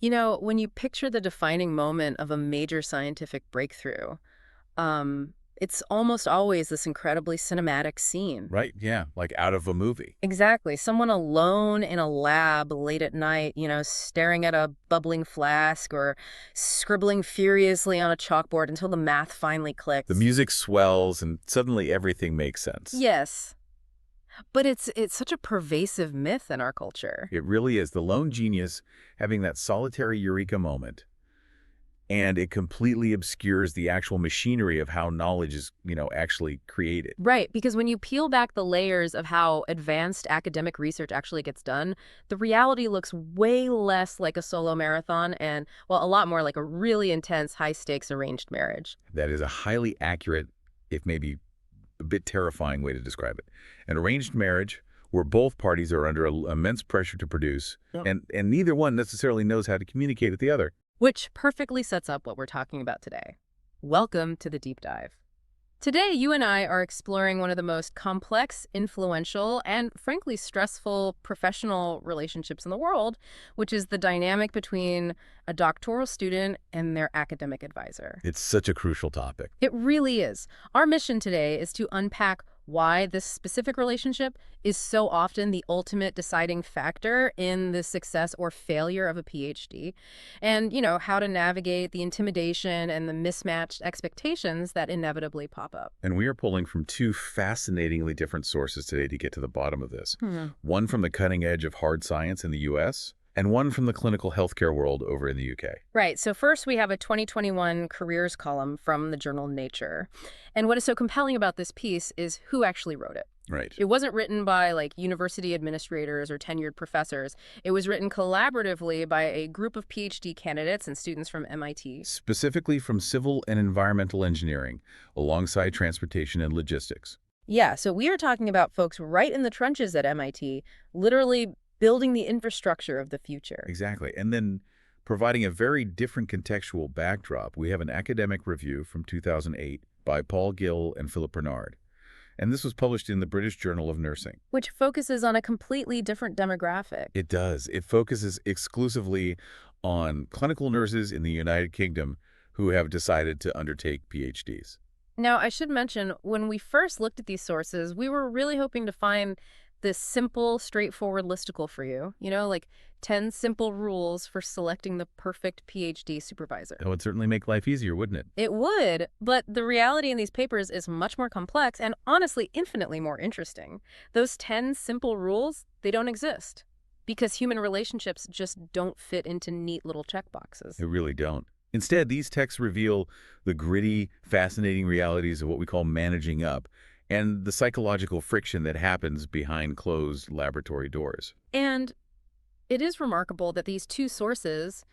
When you picture the defining moment of a major scientific breakthrough, it's almost always this incredibly cinematic scene. Right? Yeah, like out of a movie. Exactly. Someone alone in a lab late at night, staring at a bubbling flask or scribbling furiously on a chalkboard until the math finally The clicks. music swells and suddenly everything makes sense. Yes, but it's such a pervasive myth in our culture. It really is the lone genius having that solitary eureka moment, and it completely obscures the actual machinery of how knowledge is, actually created. Right, because when you peel back the layers of how advanced academic research actually gets done, the reality looks way less like a solo marathon and, well, a lot more like a really intense, high-stakes arranged marriage. That is a highly accurate, if maybe a bit terrifying way to describe it. An arranged marriage where both parties are under immense pressure to produce, Yep. and neither one necessarily knows how to communicate with the other. Which perfectly sets up what we're talking about today. Welcome to the Deep Dive. Today, you and I are exploring one of the most complex, influential, and frankly stressful professional relationships in the world, which is the dynamic between a doctoral student and their academic advisor. It's such a crucial topic. It really is. Our mission today is to unpack why this specific relationship is so often the ultimate deciding factor in the success or failure of a PhD, and, how to navigate the intimidation and the mismatched expectations that inevitably pop up. And we are pulling from two fascinatingly different sources today to get to the bottom of this. One from the cutting edge of hard science in the U.S., and one from the clinical healthcare world over in the U.K. Right. So first we have a 2021 careers column from the journal Nature. And what is so compelling about this piece is who actually wrote it. Right. It wasn't written by university administrators or tenured professors. It was written collaboratively by a group of PhD candidates and students from MIT. Specifically from civil and environmental engineering, alongside transportation and logistics. Yeah, so we are talking about folks right in the trenches at MIT, literally building the infrastructure of the future. Exactly. And then providing a very different contextual backdrop, we have an academic review from 2008 by Paul Gill and Philip Bernard. And this was published in the British Journal of Nursing. Which focuses on a completely different demographic. It does. It focuses exclusively on clinical nurses in the United Kingdom who have decided to undertake PhDs. Now, I should mention, when we first looked at these sources, we were really hoping to find this simple, straightforward listicle for you, like 10 simple rules for selecting the perfect PhD supervisor. That would certainly make life easier, wouldn't it? It would, but the reality in these papers is much more complex and honestly infinitely more interesting. Those 10 simple rules, they don't exist because human relationships just don't fit into neat little checkboxes. They really don't. Instead, these texts reveal the gritty, fascinating realities of what we call managing up and the psychological friction that happens behind closed laboratory doors. And it is remarkable that these two sources,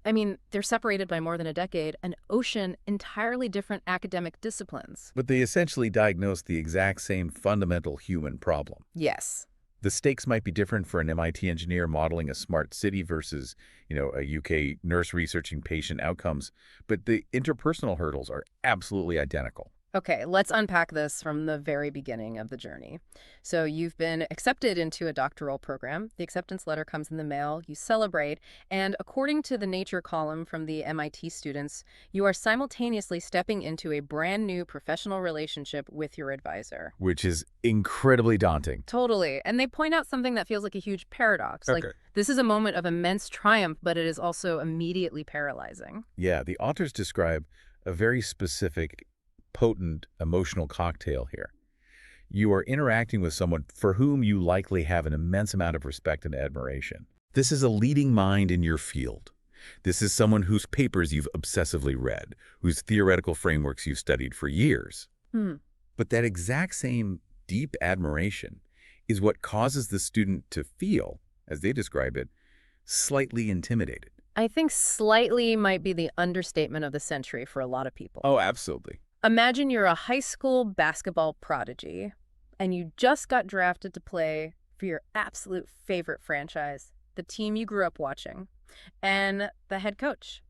they're separated by more than a decade, an ocean entirely different academic disciplines. But they essentially diagnose the exact same fundamental human problem. Yes. The stakes might be different for an MIT engineer modeling a smart city versus, a UK nurse researching patient outcomes, but the interpersonal hurdles are absolutely identical. Okay, let's unpack this from the very beginning of the journey. So you've been accepted into a doctoral program. The acceptance letter comes in the mail. You celebrate. And according to the Nature column from the MIT students, you are simultaneously stepping into a brand new professional relationship with your advisor. Which is incredibly daunting. Totally. And they point out something that feels like a huge paradox. Okay. This is a moment of immense triumph, but it is also immediately paralyzing. Yeah, the authors describe a very specific potent emotional cocktail here. You are interacting with someone for whom you likely have an immense amount of respect and admiration. This is a leading mind in your field. This is someone whose papers you've obsessively read, whose theoretical frameworks you've studied for years. But that exact same deep admiration is what causes the student to feel, as they describe it, slightly intimidated. I think slightly might be the understatement of the century for a lot of people. Oh, absolutely. Imagine you're a high school basketball prodigy, and you just got drafted to play for your absolute favorite franchise, the team you grew up watching, and the head coach.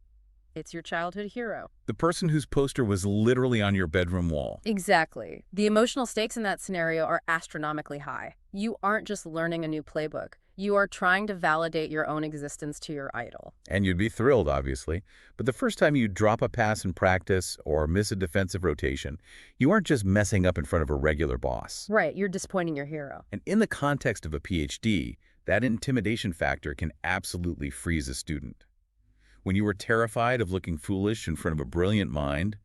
It's your childhood hero. The person whose poster was literally on your bedroom wall. Exactly. The emotional stakes in that scenario are astronomically high. You aren't just learning a new playbook. You are trying to validate your own existence to your idol. And you'd be thrilled, obviously. But the first time you drop a pass in practice or miss a defensive rotation, you aren't just messing up in front of a regular boss. Right, you're disappointing your hero. And in the context of a PhD, that intimidation factor can absolutely freeze a student. When you are terrified of looking foolish in front of a brilliant mind,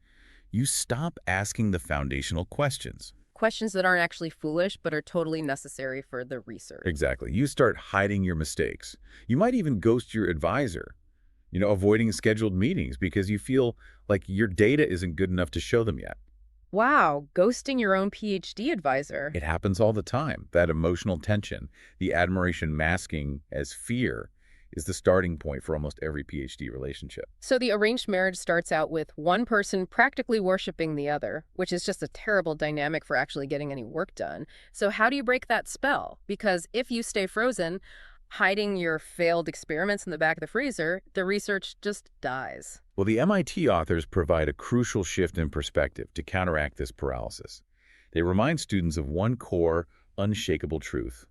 you stop asking the foundational questions. Questions that aren't actually foolish, but are totally necessary for the research. Exactly. You start hiding your mistakes. You might even ghost your advisor, avoiding scheduled meetings because you feel like your data isn't good enough to show them yet. Wow, ghosting your own PhD advisor. It happens all the time. That emotional tension, the admiration masking as fear, is the starting point for almost every PhD relationship. So the arranged marriage starts out with one person practically worshiping the other, which is just a terrible dynamic for actually getting any work done. So how do you break that spell? Because if you stay frozen, hiding your failed experiments in the back of the freezer, the research just dies. Well, the MIT authors provide a crucial shift in perspective to counteract this paralysis. They remind students of one core, unshakable truth.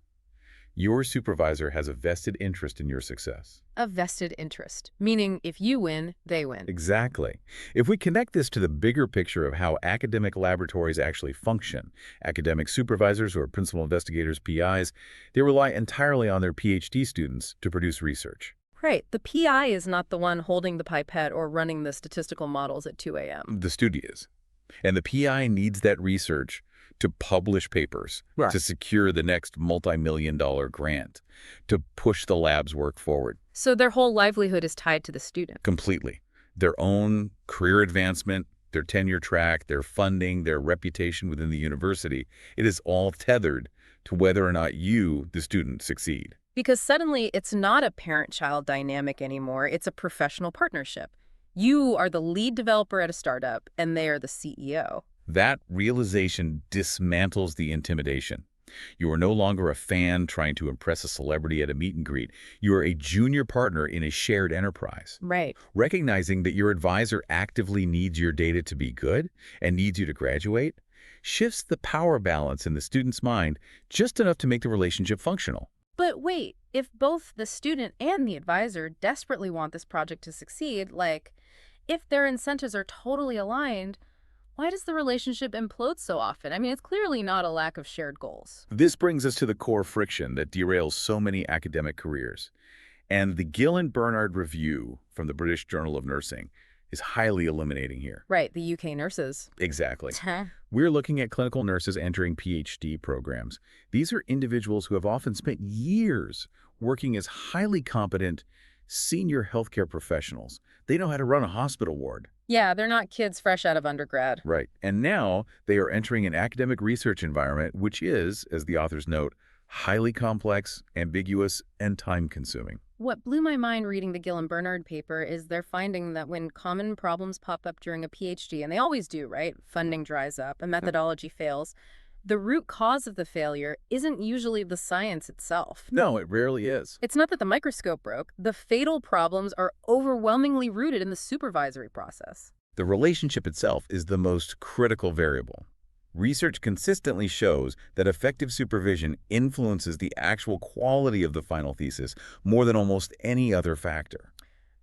Your supervisor has a vested interest in your success. A vested interest, meaning if you win, they win. Exactly. If we connect this to the bigger picture of how academic laboratories actually function, academic supervisors or principal investigators, PIs, they rely entirely on their PhD students to produce research. Right. The PI is not the one holding the pipette or running the statistical models at 2 a.m. The student is. And the PI needs that research to publish papers, Right. to secure the next multi-million-dollar grant, to push the lab's work forward. So their whole livelihood is tied to the student. Completely. Their own career advancement, their tenure track, their funding, their reputation within the university, it is all tethered to whether or not you, the student, succeed. Because suddenly it's not a parent-child dynamic anymore, it's a professional partnership. You are the lead developer at a startup, and they are the CEO. That realization dismantles the intimidation. You are no longer a fan trying to impress a celebrity at a meet and greet. You are a junior partner in a shared enterprise. Right. Recognizing that your advisor actively needs your data to be good and needs you to graduate shifts the power balance in the student's mind just enough to make the relationship functional. But wait, if both the student and the advisor desperately want this project to succeed, like, if their incentives are totally aligned, why does the relationship implode so often? I mean, it's clearly not a lack of shared goals. This brings us to the core friction that derails so many academic careers. And the Gill and Bernard Review from the British Journal of Nursing is highly illuminating here. Right, the UK nurses. Exactly. We're looking at clinical nurses entering PhD programs. These are individuals who have often spent years working as highly competent senior healthcare professionals. They know how to run a hospital ward. Yeah, they're not kids fresh out of undergrad. Right. And now they are entering an academic research environment, which is, as the authors note, highly complex, ambiguous, and time-consuming. What blew my mind reading the Gill and Bernard paper is they're finding that when common problems pop up during a PhD, and they always do, right? Funding dries up, a methodology fails. The root cause of the failure isn't usually the science itself. No, it rarely is. It's not that the microscope broke. The fatal problems are overwhelmingly rooted in the supervisory process. The relationship itself is the most critical variable. Research consistently shows that effective supervision influences the actual quality of the final thesis more than almost any other factor.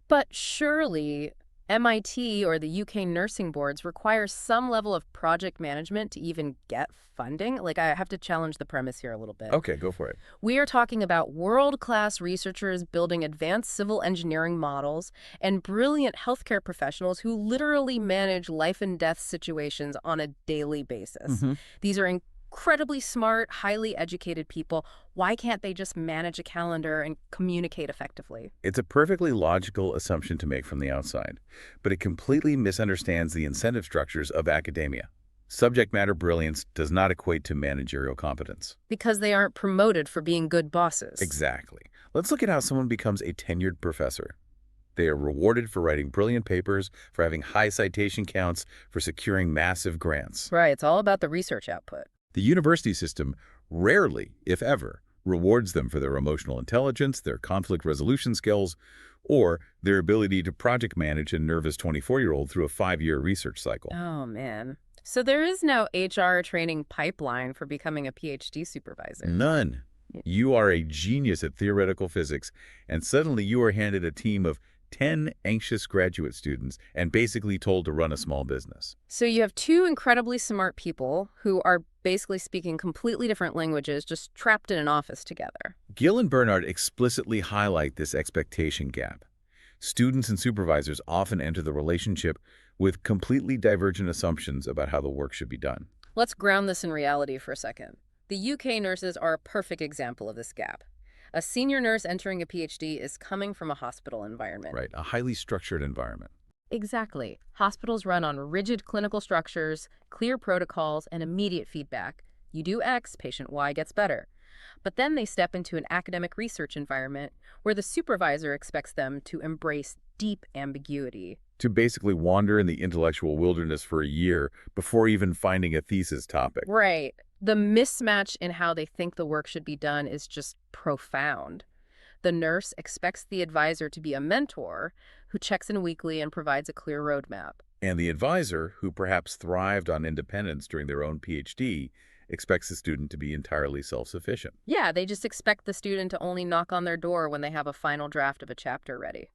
But surely MIT or the UK nursing boards require some level of project management to even get funding. Like, I have to challenge the premise here a little bit. Okay, go for it. We are talking about world-class researchers building advanced civil engineering models and brilliant healthcare professionals who literally manage life and death situations on a daily basis. These are incredibly smart, highly educated people. Why can't they just manage a calendar and communicate effectively? It's a perfectly logical assumption to make from the outside, but it completely misunderstands the incentive structures of academia. Subject matter brilliance does not equate to managerial competence. Because they aren't promoted for being good bosses. Exactly. Let's look at how someone becomes a tenured professor. They are rewarded for writing brilliant papers, for having high citation counts, for securing massive grants. Right, it's all about the research output. The university system rarely, if ever, rewards them for their emotional intelligence, their conflict resolution skills, or their ability to project manage a nervous 24-year-old through a 5-year research cycle. Oh, man. So there is no HR training pipeline for becoming a PhD supervisor. None. You are a genius at theoretical physics, and suddenly you are handed a team of 10 anxious graduate students and basically told to run a small business. So you have two incredibly smart people who are basically speaking completely different languages, just trapped in an office together. Gill and Bernard explicitly highlight this expectation gap. Students and supervisors often enter the relationship with completely divergent assumptions about how the work should be done. Let's ground this in reality for a second. The UK nurses are a perfect example of this gap. A senior nurse entering a PhD is coming from a hospital environment. Right, a highly structured environment. Exactly. Hospitals run on rigid clinical structures, clear protocols, and immediate feedback. You do X, patient Y gets better. But then they step into an academic research environment where the supervisor expects them to embrace deep ambiguity. To basically wander in the intellectual wilderness for a year before even finding a thesis topic. Right. The mismatch in how they think the work should be done is just profound. The nurse expects the advisor to be a mentor who checks in weekly and provides a clear roadmap. And the advisor, who perhaps thrived on independence during their own PhD, expects the student to be entirely self-sufficient. Yeah, they just expect the student to only knock on their door when they have a final draft of a chapter ready.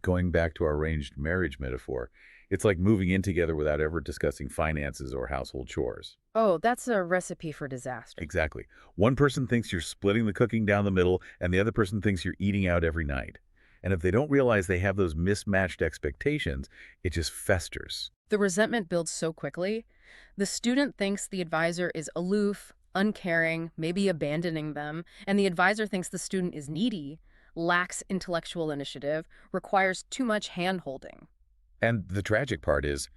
Going back to our arranged marriage metaphor, it's like moving in together without ever discussing finances or household chores. Oh, that's a recipe for disaster. Exactly. One person thinks you're splitting the cooking down the middle, and the other person thinks you're eating out every night. And if they don't realize they have those mismatched expectations, it just festers. The resentment builds so quickly. The student thinks the advisor is aloof, uncaring, maybe abandoning them, and the advisor thinks the student is needy, lacks intellectual initiative, requires too much hand-holding. And the tragic part is,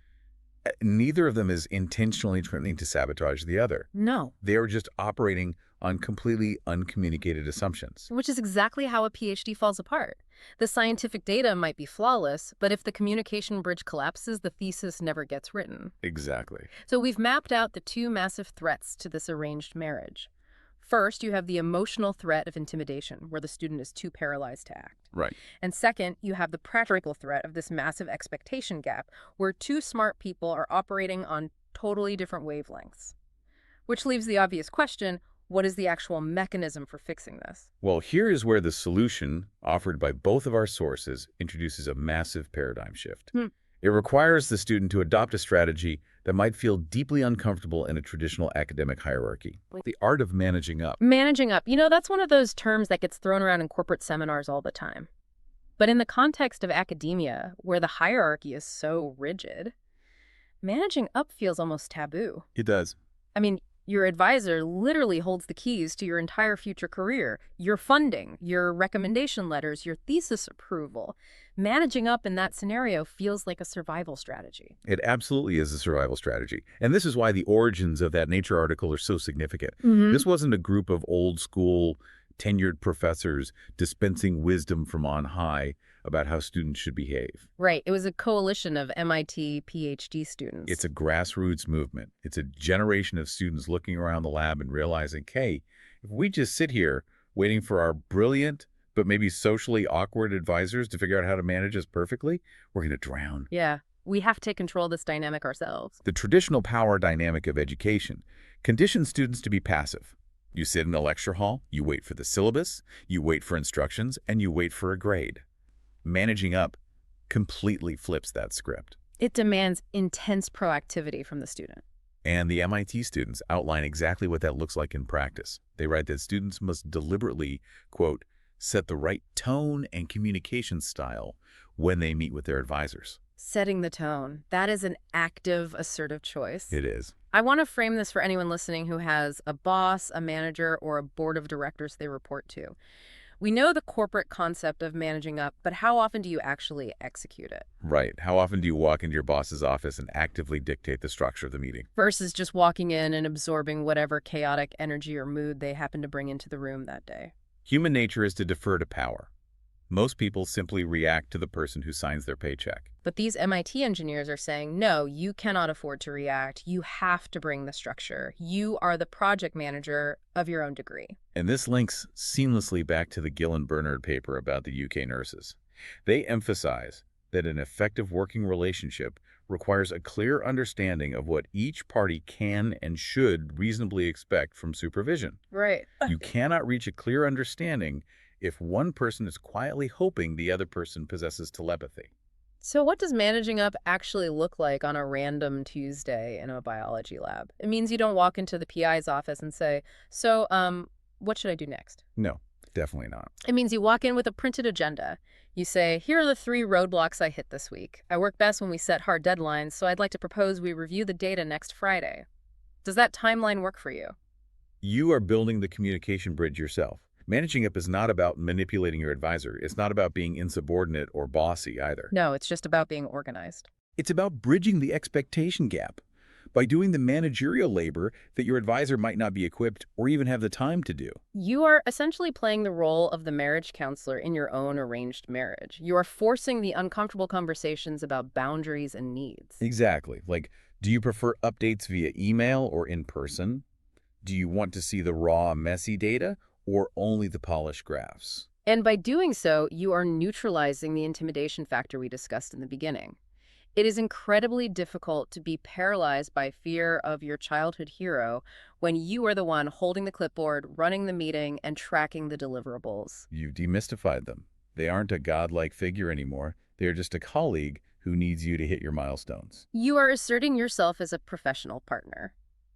neither of them is intentionally trying to sabotage the other. No. They are just operating on completely uncommunicated assumptions. Which is exactly how a PhD falls apart. The scientific data might be flawless, but if the communication bridge collapses, the thesis never gets written. Exactly. So we've mapped out the two massive threats to this arranged marriage. First, you have the emotional threat of intimidation, where the student is too paralyzed to act. Right. And second, you have the practical threat of this massive expectation gap, where two smart people are operating on totally different wavelengths. Which leaves the obvious question, what is the actual mechanism for fixing this? Well, here is where the solution offered by both of our sources introduces a massive paradigm shift. It requires the student to adopt a strategy that might feel deeply uncomfortable in a traditional academic hierarchy. The art of managing up. Managing up. You know, that's one of those terms that gets thrown around in corporate seminars all the time. But in the context of academia, where the hierarchy is so rigid, managing up feels almost taboo. It does. I mean, your advisor literally holds the keys to your entire future career, your funding, your recommendation letters, your thesis approval. Managing up in that scenario feels like a survival strategy. It absolutely is a survival strategy. And this is why the origins of that Nature article are so significant. Mm-hmm. This wasn't a group of old school tenured professors dispensing wisdom from on high about how students should behave. Right. It was a coalition of MIT PhD students. It's a grassroots movement. It's a generation of students looking around the lab and realizing, hey, if we just sit here waiting for our brilliant but maybe socially awkward advisors to figure out how to manage us perfectly, we're going to drown. Yeah. We have to control this dynamic ourselves. The traditional power dynamic of education conditions students to be passive. You sit in a lecture hall, you wait for the syllabus, you wait for instructions, and you wait for a grade. Managing up completely flips that script. It demands intense proactivity from the student. And the MIT students outline exactly what that looks like in practice. They write that students must deliberately, quote, set the right tone and communication style when they meet with their advisors. Setting the tone. That is an active, assertive choice. It is. I want to frame this for anyone listening who has a boss, a manager, or a board of directors they report to. We know the corporate concept of managing up, but how often do you actually execute it? Right. How often do you walk into your boss's office and actively dictate the structure of the meeting? Versus just walking in and absorbing whatever chaotic energy or mood they happen to bring into the room that day. Human nature is to defer to power. Most people simply react to the person who signs their paycheck. But these MIT engineers are saying, no, you cannot afford to react. You have to bring the structure. You are the project manager of your own degree. And this links seamlessly back to the Gill and Bernard paper about the UK nurses. They emphasize that an effective working relationship requires a clear understanding of what each party can and should reasonably expect from supervision. Right. You cannot reach a clear understanding if one person is quietly hoping the other person possesses telepathy. So what does managing up actually look like on a random Tuesday in a biology lab? It means you don't walk into the PI's office and say, what should I do next? No, definitely not. It means you walk in with a printed agenda. You say, here are the 3 roadblocks I hit this week. I work best when we set hard deadlines, so I'd like to propose we review the data next Friday. Does that timeline work for you? You are building the communication bridge yourself. Managing up is not about manipulating your advisor. It's not about being insubordinate or bossy either. No, it's just about being organized. It's about bridging the expectation gap by doing the managerial labor that your advisor might not be equipped or even have the time to do. You are essentially playing the role of the marriage counselor in your own arranged marriage. You are forcing the uncomfortable conversations about boundaries and needs. Exactly. Like, do you prefer updates via email or in person? Do you want to see the raw, messy data or only the polished graphs? And by doing so, you are neutralizing the intimidation factor we discussed in the beginning. It is incredibly difficult to be paralyzed by fear of your childhood hero when you are the one holding the clipboard, running the meeting, and tracking the deliverables. You've demystified them. They aren't a godlike figure anymore. They are just a colleague who needs you to hit your milestones. You are asserting yourself as a professional partner.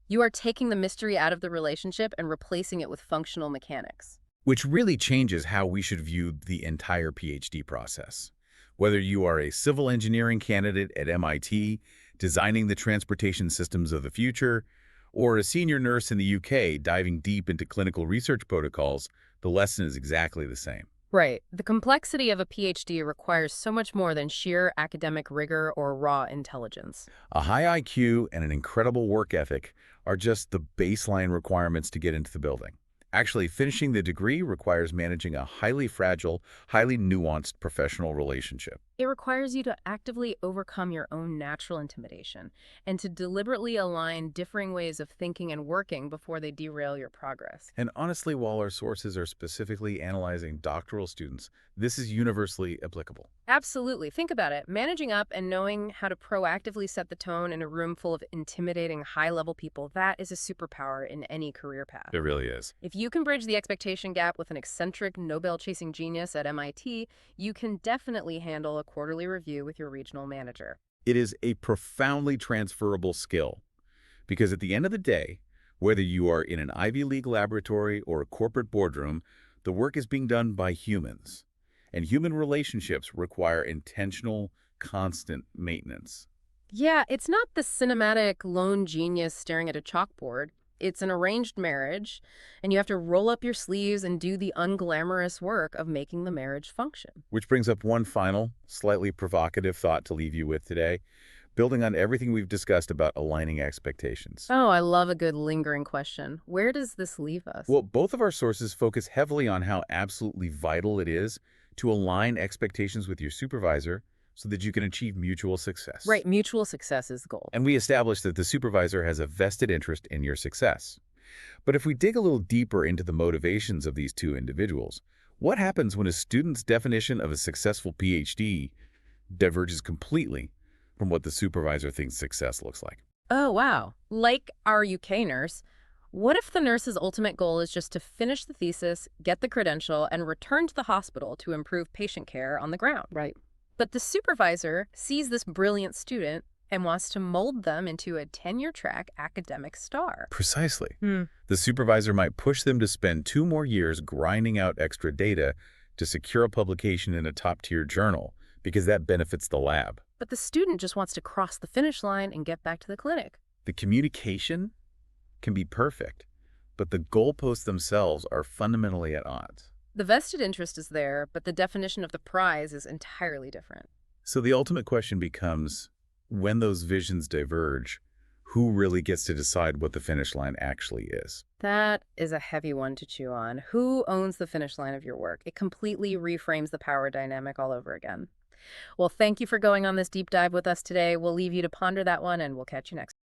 You are taking the mystery out of the relationship and replacing it with functional mechanics. Which really changes how we should view the entire PhD process. Whether you are a civil engineering candidate at MIT, designing the transportation systems of the future, or a senior nurse in the UK diving deep into clinical research protocols, the lesson is exactly the same. Right. The complexity of a PhD requires so much more than sheer academic rigor or raw intelligence. A high IQ and an incredible work ethic are just the baseline requirements to get into the building. Actually, finishing the degree requires managing a highly fragile, highly nuanced professional relationship. It requires you to actively overcome your own natural intimidation and to deliberately align differing ways of thinking and working before they derail your progress. And honestly, while our sources are specifically analyzing doctoral students, this is universally applicable. Absolutely. Think about it. Managing up and knowing how to proactively set the tone in a room full of intimidating high-level people, that is a superpower in any career path. It really is. If you can bridge the expectation gap with an eccentric Nobel-chasing genius at MIT, you can definitely handle a quarterly review with your regional manager. It is a profoundly transferable skill because at the end of the day, whether you are in an Ivy League laboratory or a corporate boardroom, the work is being done by humans. And human relationships require intentional, constant maintenance. Yeah, it's not the cinematic lone genius staring at a chalkboard. It's an arranged marriage, and you have to roll up your sleeves and do the unglamorous work of making the marriage function. Which brings up one final, slightly provocative thought to leave you with today, building on everything we've discussed about aligning expectations. Oh, I love a good lingering question. Where does this leave us? Well, both of our sources focus heavily on how absolutely vital it is to align expectations with your supervisor so that you can achieve mutual success. Right, mutual success is the goal. And we established that the supervisor has a vested interest in your success. But if we dig a little deeper into the motivations of these two individuals, what happens when a student's definition of a successful PhD diverges completely from what the supervisor thinks success looks like? Oh, wow. Like our UK nurse, what if the nurse's ultimate goal is just to finish the thesis, get the credential, and return to the hospital to improve patient care on the ground? Right. But the supervisor sees this brilliant student and wants to mold them into a tenure-track academic star. Precisely. The supervisor might push them to spend 2 more years grinding out extra data to secure a publication in a top-tier journal because that benefits the lab. But the student just wants to cross the finish line and get back to the clinic. The communication can be perfect, but the goalposts themselves are fundamentally at odds. The vested interest is there, but the definition of the prize is entirely different. So the ultimate question becomes, when those visions diverge, who really gets to decide what the finish line actually is? That is a heavy one to chew on. Who owns the finish line of your work? It completely reframes the power dynamic all over again. Well, thank you for going on this deep dive with us today. We'll leave you to ponder that one, and we'll catch you next time.